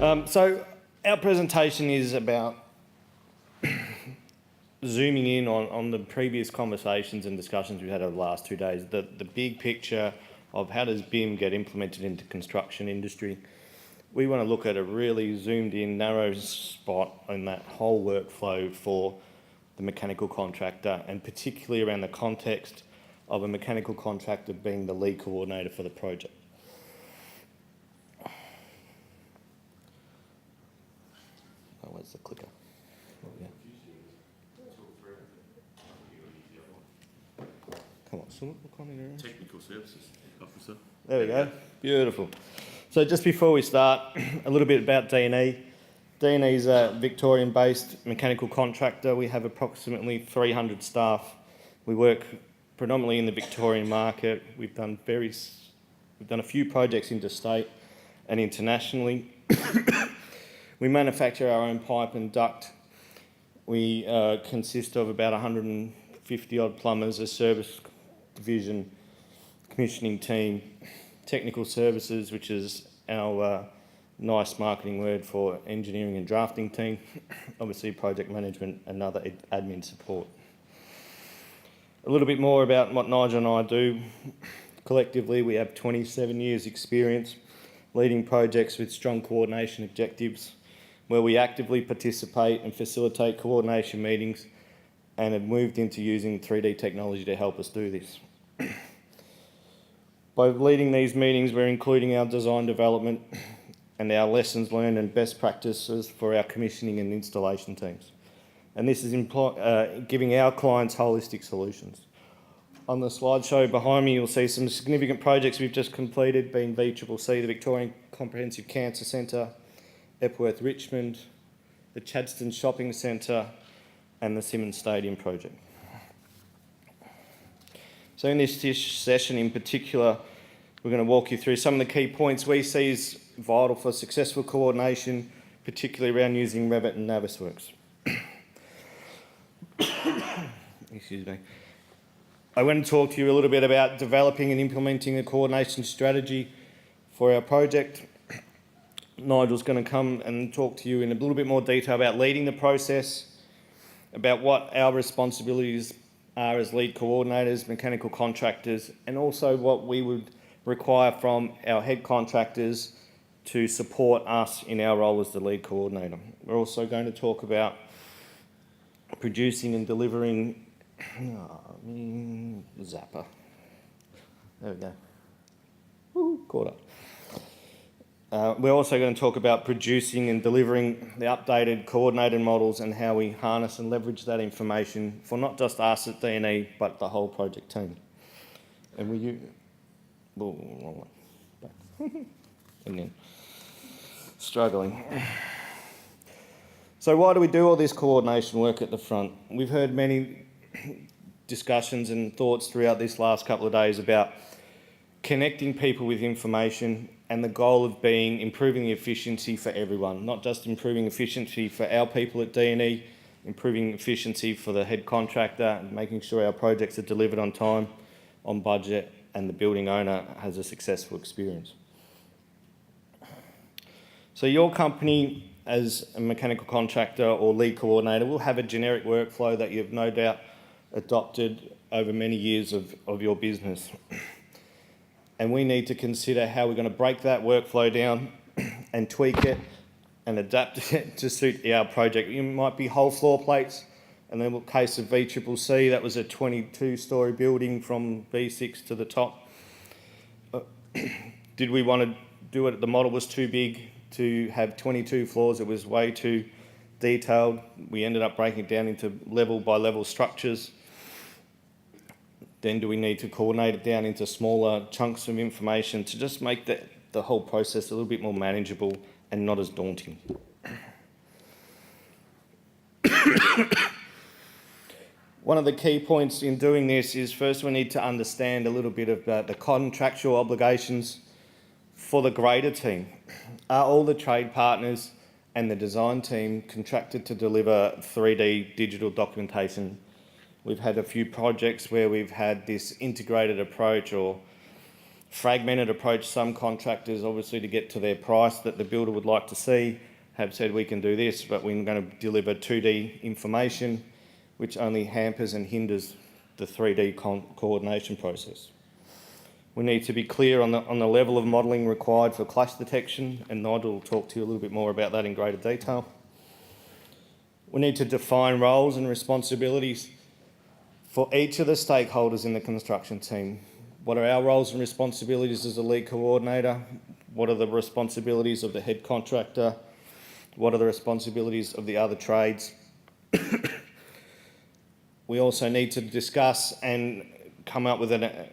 So our presentation is about zooming in on the previous conversations and discussions we've had over the last 2 days, the big picture of how does BIM get implemented into construction industry. We want to look at a really zoomed in, narrow spot in that whole workflow for the mechanical contractor, and particularly around the context of a mechanical contractor being the lead coordinator for the project. Oh, where's the clicker? Oh, yeah. Come on, so look on here. Technical Services Officer. There we go. Beautiful. So just before we start, a little bit about D&E. D&E is a Victorian-based mechanical contractor. We have approximately 300 staff. We work predominantly in the Victorian market. We've done a few projects interstate and internationally. We manufacture our own pipe and duct. We consist of about 150 odd plumbers, a service division, commissioning team, technical services, which is our nice marketing word for engineering and drafting team, obviously project management and other admin support. A little bit more about what Nigel and I do. Collectively, we have 27 years experience leading projects with strong coordination objectives, where we actively participate and facilitate coordination meetings and have moved into using 3D technology to help us do this. By leading these meetings, we're including our design development and our lessons learned and best practices for our commissioning and installation teams. And this is giving our clients holistic solutions. On the slideshow behind me, you'll see some significant projects we've just completed, being VCCC, the Victorian Comprehensive Cancer Centre, Epworth Richmond, the Chadstone Shopping Centre, and the Simmons Stadium project. So in this session in particular, we're going to walk you through some of the key points we see as vital for successful coordination, particularly around using Revit and Navisworks. Excuse me. I want to talk to you a little bit about developing and implementing a coordination strategy for our project. Nigel's going to come and talk to you in a little bit more detail about leading the process, about what our responsibilities are as lead coordinators, mechanical contractors, and also what we would require from our head contractors to support us in our role as the lead coordinator. We're also going to talk about producing and delivering... Zapper. There we go. Woo, caught up. We're also going to talk about producing and delivering the updated coordinated models and how we harness and leverage that information for not just us at D&E, but the whole project team. And we use... wrong one. And then struggling. So why do we do all this coordination work at the front? We've heard many discussions and thoughts throughout this last couple of days about connecting people with information, and the goal of being improving the efficiency for everyone, not just improving efficiency for our people at D&E, improving efficiency for the head contractor, and making sure our projects are delivered on time, on budget, and the building owner has a successful experience. So your company, as a mechanical contractor or lead coordinator, will have a generic workflow that you've no doubt adopted over many years of your business. And we need to consider how we're going to break that workflow down and tweak it and adapt it to suit our project. It might be whole floor plates, and in the case of VCCC, that was a 22-storey building from B6 to the top. Did we want to do it? The model was too big to have 22 floors. It was way too detailed. We ended up breaking it down into level by level structures. Then do we need to coordinate it down into smaller chunks of information to just make the whole process a little bit more manageable and not as daunting? One of the key points in doing this is first we need to understand a little bit about the contractual obligations for the greater team. Are all the trade partners and the design team contracted to deliver 3D digital documentation? We've had a few projects where we've had this integrated approach or fragmented approach. Some contractors, obviously to get to their price that the builder would like to see, have said we can do this, but we're going to deliver 2D information, which only hampers and hinders the 3D coordination process. We need to be clear on the level of modelling required for clash detection, and Nigel will talk to you a little bit more about that in greater detail. We need to define roles and responsibilities for each of the stakeholders in the construction team. What are our roles and responsibilities as a lead coordinator? What are the responsibilities of the head contractor? What are the responsibilities of the other trades? We also need to discuss and come up with an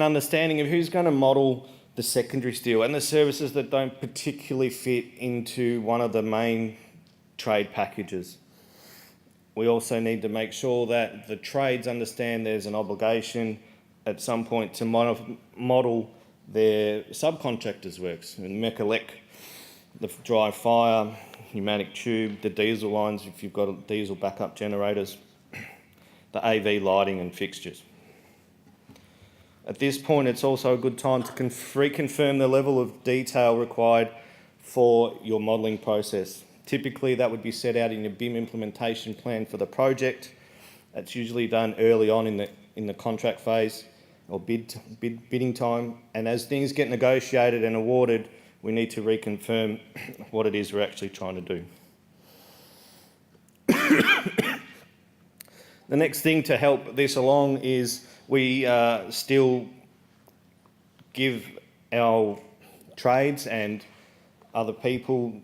understanding of who's going to model the secondary steel and the services that don't particularly fit into one of the main trade packages. We also need to make sure that the trades understand there's an obligation at some point to model their subcontractors' works, Mechalec, the dry fire, pneumatic tube, the diesel lines if you've got diesel backup generators, the AV lighting and fixtures. At this point, it's also a good time to reconfirm the level of detail required for your modelling process. Typically, that would be set out in your BIM implementation plan for the project. That's usually done early on in the contract phase or bidding time. And as things get negotiated and awarded, we need to reconfirm what it is we're actually trying to do. The next thing to help this along is we still give our trades and other people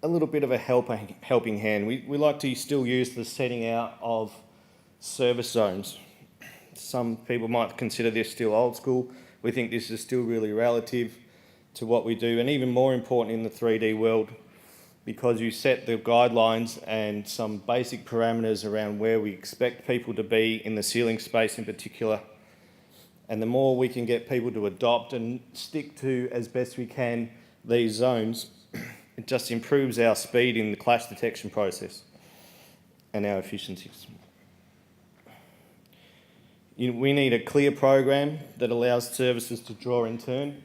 a little bit of a helping hand. We like to still use the setting out of service zones. Some people might consider this still old school. We think this is still really relative to what we do, and even more important in the 3D world, because you set the guidelines and some basic parameters around where we expect people to be in the ceiling space in particular. And the more we can get people to adopt and stick to, as best we can, these zones, it just improves our speed in the clash detection process and our efficiencies. We need a clear program that allows services to draw in turn.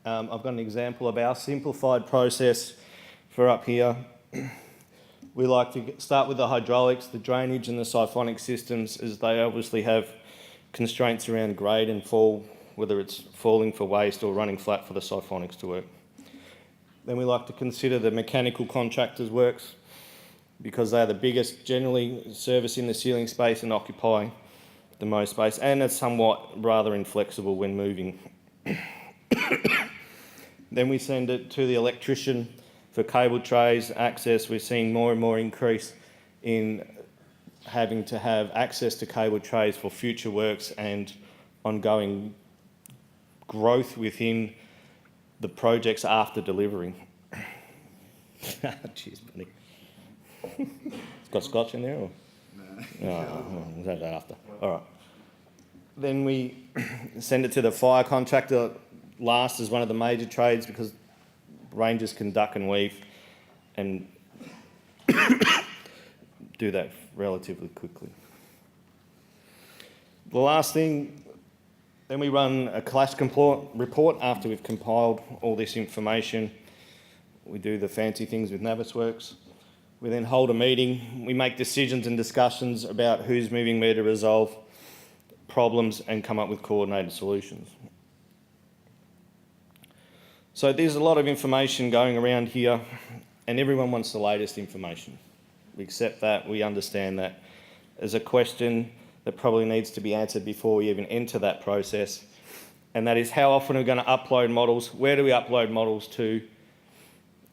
I've got an example of our simplified process for up here. We like to start with the hydraulics, the drainage and the siphonic systems, as they obviously have constraints around grade and fall, whether it's falling for waste or running flat for the siphonics to work. Then we like to consider the mechanical contractors' works, because they are the biggest, generally servicing the ceiling space and occupying the most space, and it's somewhat rather inflexible when moving. Then we send it to the electrician for cable trays, access. We're seeing more and more increase in having to have access to cable trays for future works and ongoing growth within the projects after delivery. Cheers, buddy. It's got scotch in there, or? No. Oh, was that after? All right. Then we send it to the fire contractor last as one of the major trades, because rangers can duck and weave and do that relatively quickly. The last thing, then we run a clash report after we've compiled all this information. We do the fancy things with Navisworks. We then hold a meeting. We make decisions and discussions about who's moving where to resolve problems and come up with coordinated solutions. So there's a lot of information going around here, and everyone wants the latest information. We accept that, we understand that. There's a question that probably needs to be answered before we even enter that process, and that is, how often are we going to upload models? Where do we upload models to?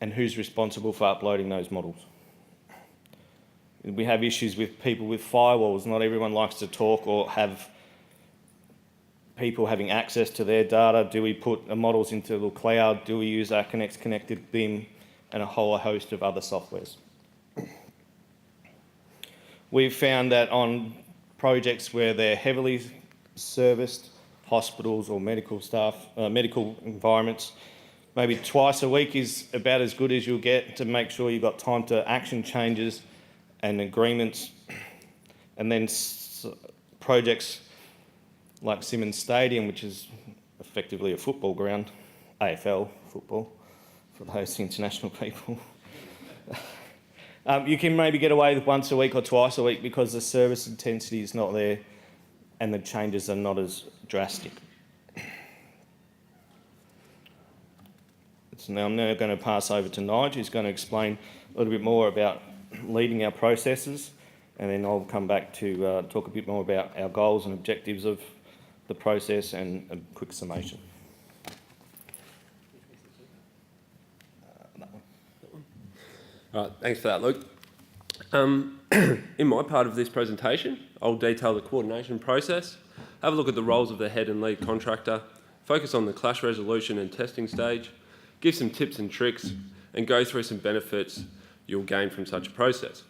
And who's responsible for uploading those models? We have issues with people with firewalls. Not everyone likes to talk or have people having access to their data. Do we put the models into the cloud? Do we use our connected BIM and a whole host of other softwares? We've found that on projects where they're heavily serviced, hospitals or medical staff, medical environments, maybe twice a week is about as good as you'll get to make sure you've got time to action changes and agreements, and then projects like Simmons Stadium, which is effectively a football ground, AFL football, for those international people. You can maybe get away with once a week or twice a week because the service intensity is not there and the changes are not as drastic. So now I'm going to pass over to Nigel, who's going to explain a little bit more about leading our processes, and then I'll come back to talk a bit more about our goals and objectives of the process and a quick summation. All right, thanks for that, Luke. In my part of this presentation, I'll detail the coordination process, have a look at the roles of the head and lead contractor, focus on the clash resolution and testing stage, give some tips and tricks, and go through some benefits you'll gain from such a process.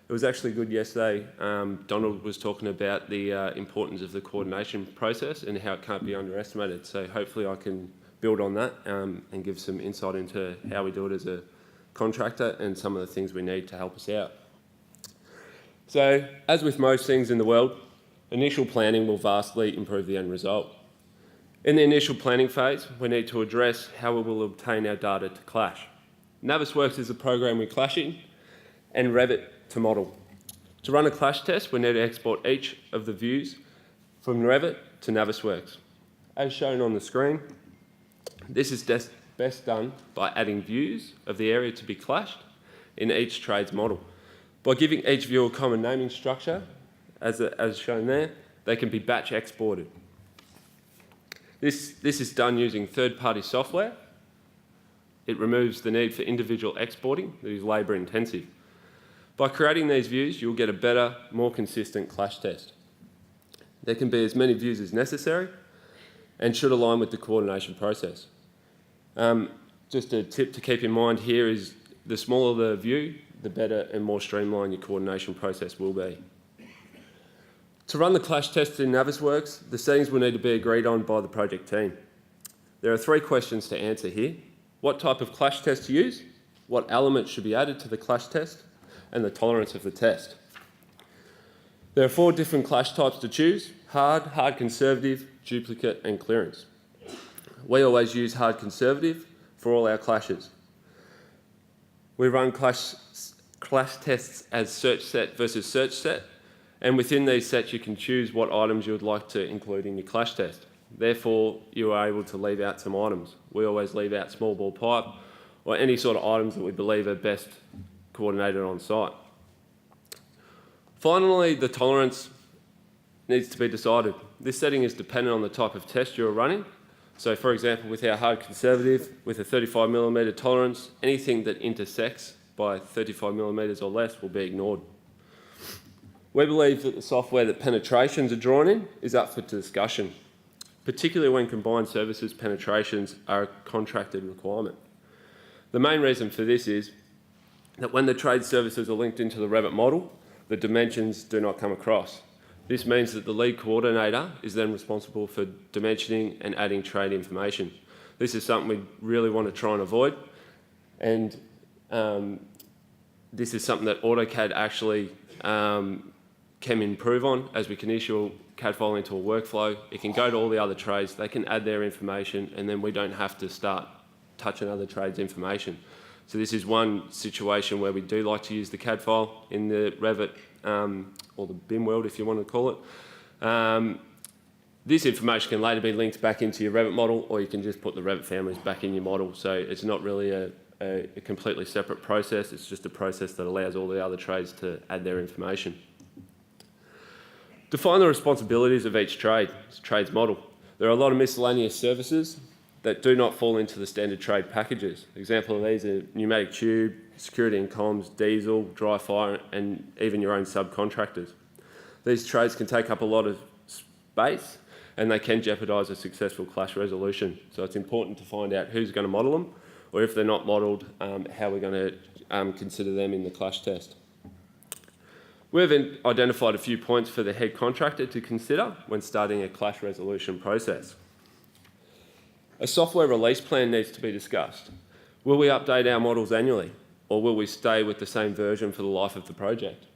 It was actually good yesterday. Donald was talking about the importance of the coordination process and how it can't be underestimated. So hopefully I can build on that and give some insight into how we do it as a contractor and some of the things we need to help us out. So, as with most things in the world, initial planning will vastly improve the end result. In the initial planning phase, we need to address how we will obtain our data to clash. Navisworks is the program we clash in, and Revit to model. To run a clash test, we need to export each of the views from Revit to Navisworks. As shown on the screen, this is best done by adding views of the area to be clashed in each trade's model. By giving each view a common naming structure, as shown there, they can be batch exported. This is done using third-party software. It removes the need for individual exporting that is labour intensive. By creating these views, you'll get a better, more consistent clash test. There can be as many views as necessary and should align with the coordination process. Just a tip to keep in mind here is the smaller the view, the better and more streamlined your coordination process will be. To run the clash test in Navisworks, the settings will need to be agreed on by the project team. There are 3 questions to answer here. What type of clash test to use, what elements should be added to the clash test, and the tolerance of the test. There are 4 different clash types to choose: hard conservative, duplicate, and clearance. We always use hard conservative for all our clashes. We run clash tests as search set versus search set, and within these sets you can choose what items you would like to include in your clash test. Therefore, you are able to leave out some items. We always leave out small bore pipe or any sort of items that we believe are best coordinated on site. Finally, the tolerance needs to be decided. This setting is dependent on the type of test you're running. So for example, with our hard conservative, with a 35mm tolerance, anything that intersects by 35mm or less will be ignored. We believe that the software that penetrations are drawn in is up for discussion, particularly when combined services penetrations are a contracted requirement. The main reason for this is that when the trade services are linked into the Revit model, the dimensions do not come across. This means that the lead coordinator is then responsible for dimensioning and adding trade information. This is something we really want to try and avoid, and this is something that AutoCAD actually can improve on, as we can issue a CAD file into a workflow. It can go to all the other trades, they can add their information, and then we don't have to start touching other trades' information. So this is one situation where we do like to use the CAD file in the Revit or the BIM world, if you want to call it. This information can later be linked back into your Revit model, or you can just put the Revit families back in your model. So it's not really a completely separate process, it's just a process that allows all the other trades to add their information. Define the responsibilities of each trade's model. There are a lot of miscellaneous services that do not fall into the standard trade packages. Example of these are pneumatic tube, security and comms, diesel, dry fire, and even your own subcontractors. These trades can take up a lot of space and they can jeopardise a successful clash resolution. So it's important to find out who's going to model them, or if they're not modelled, how we're going to consider them in the clash test. We've identified a few points for the head contractor to consider when starting a clash resolution process. A software release plan needs to be discussed. Will we update our models annually, or will we stay with the same version for the life of the project?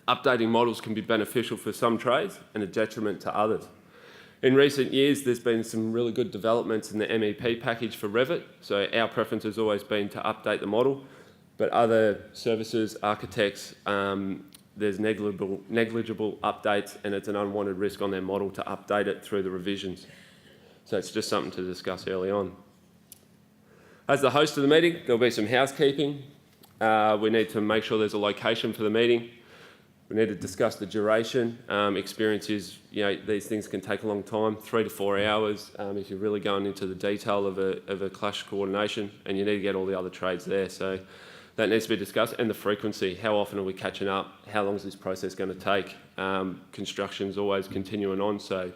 Updating models can be beneficial for some trades and a detriment to others. In recent years, there's been some really good developments in the MEP package for Revit, so our preference has always been to update the model, but other services, architects, there's negligible updates and it's an unwanted risk on their model to update it through the revisions. So it's just something to discuss early on. As the host of the meeting, there'll be some housekeeping. We need to make sure there's a location for the meeting. We need to discuss the duration. Experience is, these things can take a long time, 3 to 4 hours, if you're really going into the detail of a clash coordination, and you need to get all the other trades there. So that needs to be discussed, and the frequency. How often are we catching up? How long is this process going to take? Construction's always continuing on, so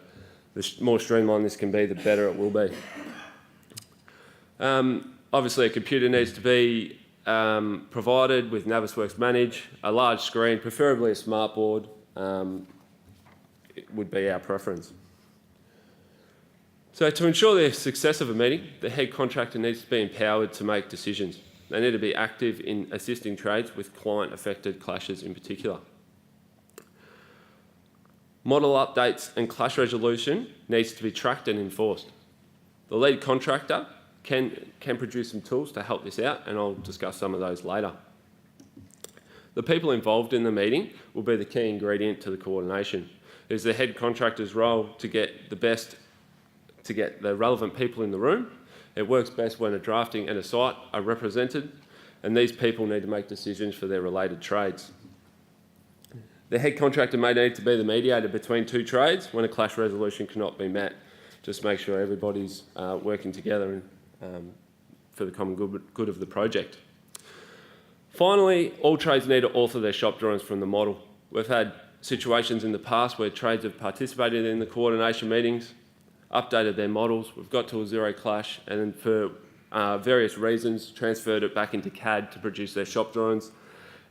the more streamlined this can be, the better it will be. Obviously, a computer needs to be provided with Navisworks Manage, a large screen, preferably a smart board, it would be our preference. So to ensure the success of a meeting, the head contractor needs to be empowered to make decisions. They need to be active in assisting trades with client-affected clashes in particular. Model updates and clash resolution needs to be tracked and enforced. The lead contractor can produce some tools to help this out, and I'll discuss some of those later. The people involved in the meeting will be the key ingredient to the coordination. It is the head contractor's role to get the relevant people in the room. It works best when a drafting and a site are represented, and these people need to make decisions for their related trades. The head contractor may need to be the mediator between two trades when a clash resolution cannot be met. Just make sure everybody's working together for the common good of the project. Finally, all trades need to author their shop drawings from the model. We've had situations in the past where trades have participated in the coordination meetings, updated their models, we've got to a zero clash, and then for various reasons transferred it back into CAD to produce their shop drawings,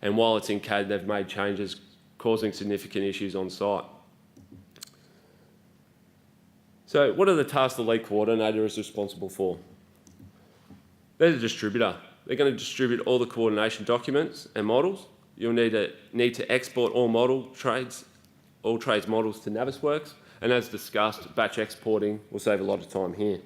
and while it's in CAD they've made changes causing significant issues on site. So what are the tasks the lead coordinator is responsible for? They're the distributor. They're going to distribute all the coordination documents and models. You'll need to export all trades models to Navisworks, and as discussed, batch exporting will save a lot of time here.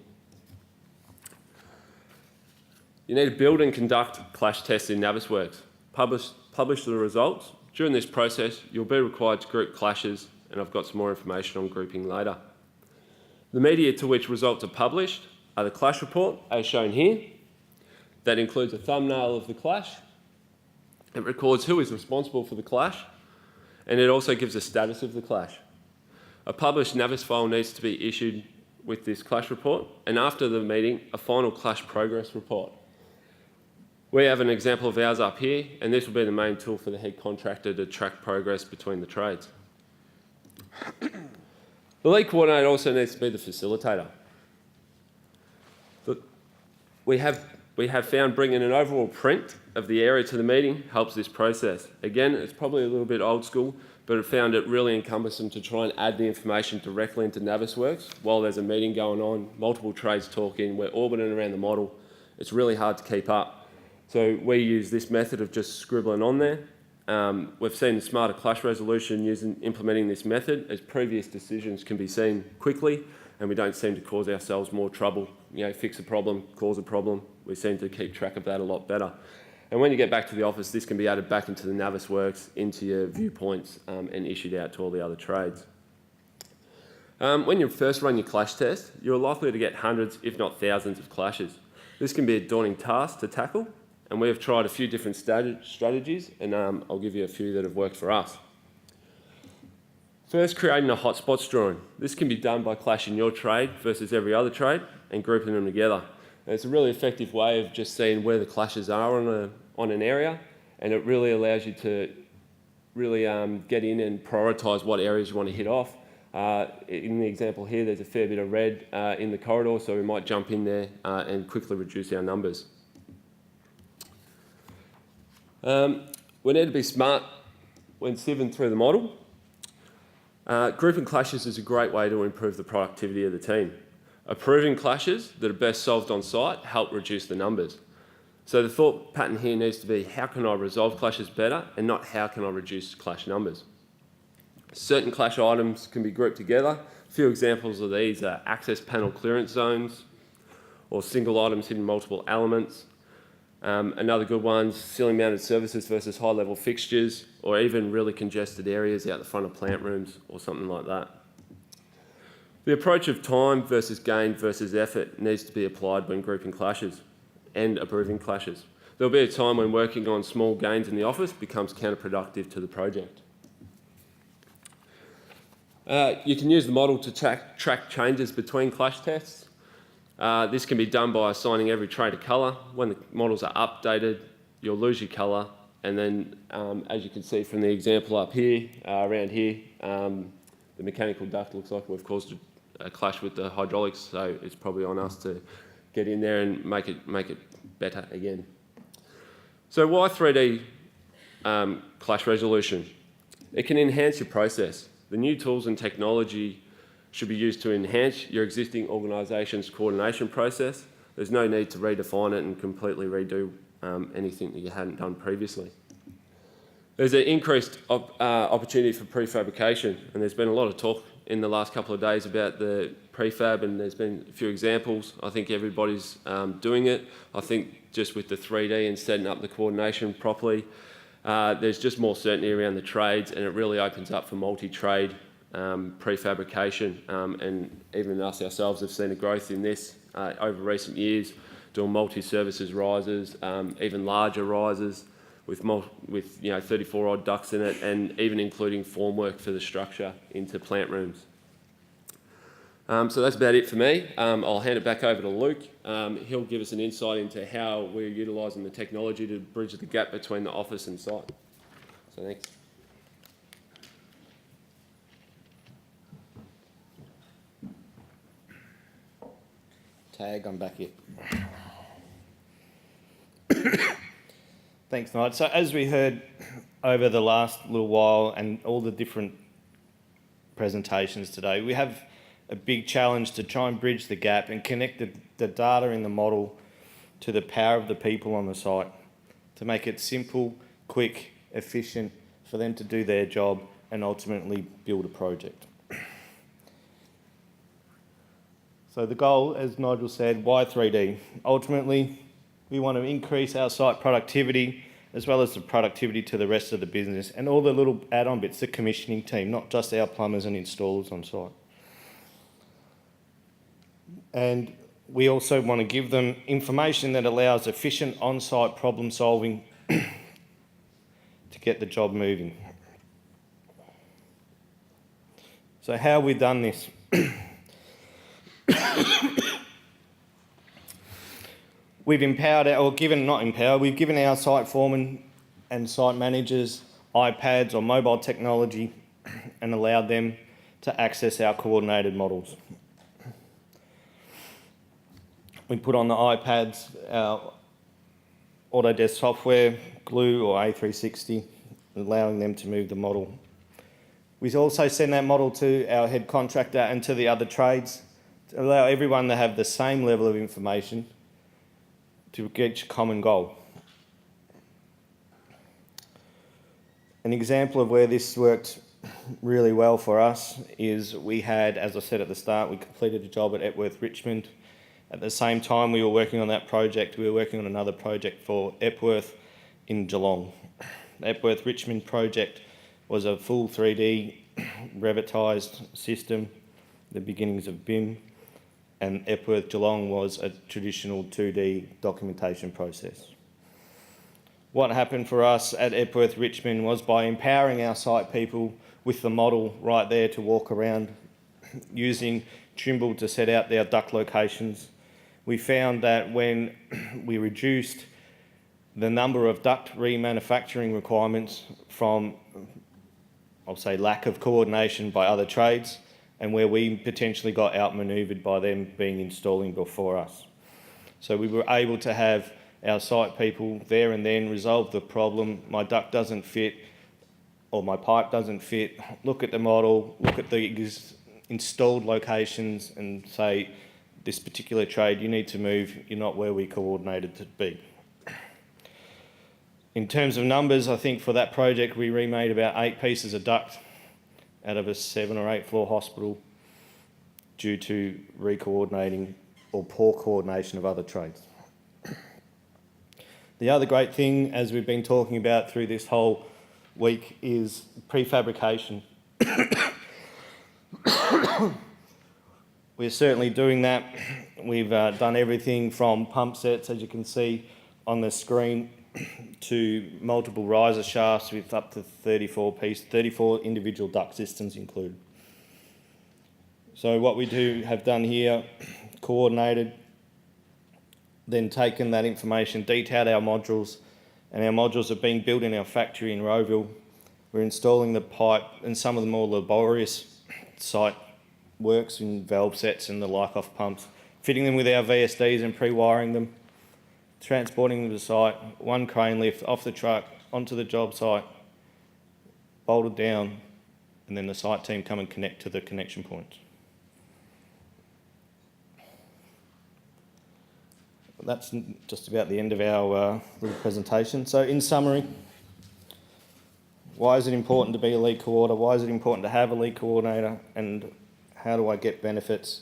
You need to build and conduct clash tests in Navisworks. Publish the results. During this process, you'll be required to group clashes, and I've got some more information on grouping later. The media to which results are published are the clash report, as shown here. That includes a thumbnail of the clash. It records who is responsible for the clash, and it also gives a status of the clash. A published Navis file needs to be issued with this clash report, and after the meeting, a final clash progress report. We have an example of ours up here, and this will be the main tool for the head contractor to track progress between the trades. The lead coordinator also needs to be the facilitator. We have found bringing an overall print of the area to the meeting helps this process. Again, it's probably a little bit old school, but I found it really cumbersome to try and add the information directly into Navisworks while there's a meeting going on, multiple trades talking, we're orbiting around the model. It's really hard to keep up. So we use this method of just scribbling on there. We've seen smarter clash resolution implementing this method, as previous decisions can be seen quickly and we don't seem to cause ourselves more trouble. Fix a problem, cause a problem. We seem to keep track of that a lot better. And when you get back to the office, this can be added back into the Navisworks, into your viewpoints, and issued out to all the other trades. When you first run your clash test, you're likely to get hundreds, if not thousands, of clashes. This can be a daunting task to tackle, and we have tried a few different strategies, and I'll give you a few that have worked for us. First, creating a hotspots drawing. This can be done by clashing your trade versus every other trade and grouping them together. And it's a really effective way of just seeing where the clashes are on an area, and it really allows you to really get in and prioritise what areas you want to hit off. In the example here, there's a fair bit of red in the corridor, so we might jump in there and quickly reduce our numbers. We need to be smart when sieving through the model. Grouping clashes is a great way to improve the productivity of the team. Approving clashes that are best solved on site help reduce the numbers. So the thought pattern here needs to be, how can I resolve clashes better, and not how can I reduce clash numbers. Certain clash items can be grouped together. A few examples of these are access panel clearance zones, or single items hitting multiple elements. Another good one's ceiling mounted services versus high level fixtures, or even really congested areas out the front of plant rooms or something like that. The approach of time versus gain versus effort needs to be applied when grouping clashes and approving clashes. There'll be a time when working on small gains in the office becomes counterproductive to the project. You can use the model to track changes between clash tests. This can be done by assigning every trade a colour. When the models are updated, you'll lose your colour, and then as you can see from the example up here, around here, the mechanical duct looks like we've caused a clash with the hydraulics, so it's probably on us to get in there and make it better again. So why 3D clash resolution? It can enhance your process. The new tools and technology should be used to enhance your existing organisation's coordination process. There's no need to redefine it and completely redo anything that you hadn't done previously. There's an increased opportunity for prefabrication, and there's been a lot of talk in the last couple of days about the prefab, and there's been a few examples. I think everybody's doing it. I think just with the 3D and setting up the coordination properly, there's just more certainty around the trades, and it really opens up for multi-trade prefabrication, and even us ourselves have seen a growth in this over recent years, doing multi-services risers, even larger risers with 34 odd ducts in it, and even including formwork for the structure into plant rooms. So that's about it for me. I'll hand it back over to Luke. He'll give us an insight into how we're utilising the technology to bridge the gap between the office and site. So thanks. Tag, I'm back here. Thanks, Nigel. So as we heard over the last little while and all the different presentations today, we have a big challenge to try and bridge the gap and connect the data in the model to the power of the people on the site, to make it simple, quick, efficient for them to do their job and ultimately build a project. So the goal, as Nigel said, why 3D? Ultimately, we want to increase our site productivity as well as the productivity to the rest of the business and all the little add-on bits, the commissioning team, not just our plumbers and installers on site. And we also want to give them information that allows efficient on-site problem solving to get the job moving. So how have we done this? We've empowered, we've given our site foremen and site managers iPads or mobile technology and allowed them to access our coordinated models. We put on the iPads our Autodesk software, Glue or A360, allowing them to move the model. We also send that model to our head contractor and to the other trades to allow everyone to have the same level of information to get a common goal. An example of where this worked really well for us is we had, as I said at the start, we completed a job at Epworth Richmond. At the same time we were working on that project, we were working on another project for Epworth in Geelong. The Epworth Richmond project was a full 3D Revitised system, the beginnings of BIM, and Epworth Geelong was a traditional 2D documentation process. What happened for us at Epworth Richmond was by empowering our site people with the model right there to walk around, using Trimble to set out their duct locations, we found that when we reduced the number of duct remanufacturing requirements from, I'll say, lack of coordination by other trades, and where we potentially got outmanoeuvred by them being installing before us. So we were able to have our site people there and then resolve the problem. My duct doesn't fit, or my pipe doesn't fit. Look at the model, look at the installed locations and say, this particular trade, you need to move, you're not where we coordinated to be. In terms of numbers, I think for that project we remade about 8 pieces of duct out of a 7 or 8 floor hospital due to re-coordinating or poor coordination of other trades. The other great thing, as we've been talking about through this whole week, is prefabrication. We're certainly doing that. We've done everything from pump sets, as you can see on the screen, to multiple riser shafts with up to 34 individual duct systems included. So what we have done here, coordinated, then taken that information, detailed our modules, and our modules are being built in our factory in Rowville. We're installing the pipe and some of the more laborious site works in valve sets and the like off pumps, fitting them with our VSDs and pre-wiring them, transporting them to the site, one crane lift off the truck onto the job site, bolted down, and then the site team come and connect to the connection points. That's just about the end of our little presentation. So in summary, why is it important to be a lead coordinator? Why is it important to have a lead coordinator? And how do I get benefits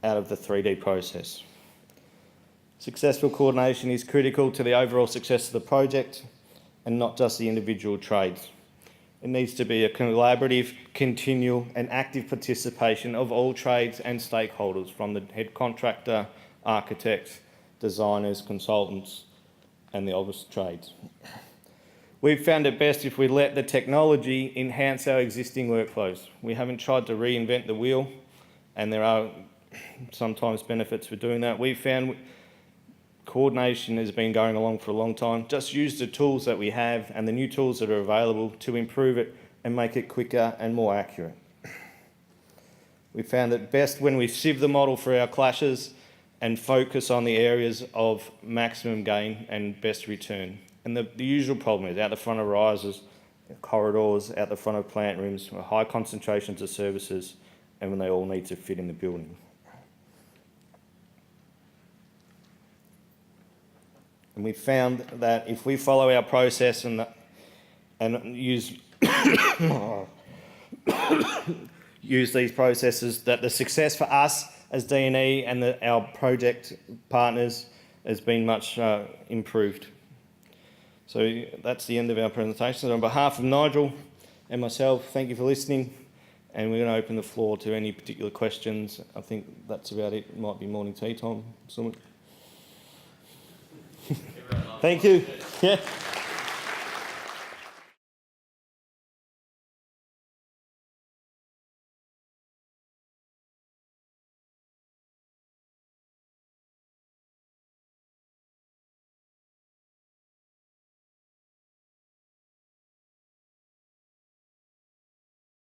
out of the 3D process? Successful coordination is critical to the overall success of the project and not just the individual trades. It needs to be a collaborative, continual and active participation of all trades and stakeholders, from the head contractor, architects, designers, consultants and the obvious trades. We've found it best if we let the technology enhance our existing workflows. We haven't tried to reinvent the wheel, and there are sometimes benefits for doing that. We've found coordination has been going along for a long time. Just use the tools that we have and the new tools that are available to improve it and make it quicker and more accurate. We found it best when we sieve the model for our clashes and focus on the areas of maximum gain and best return. And the usual problem is out the front of risers, corridors, out the front of plant rooms, high concentrations of services, and when they all need to fit in the building. And we found that if we follow our process and use use these processes, that the success for us as D&E and our project partners has been much improved. So that's the end of our presentation. So on behalf of Nigel and myself, thank you for listening, and we're going to open the floor to any particular questions. I think that's about it. It might be morning tea time. Thank you. Yeah.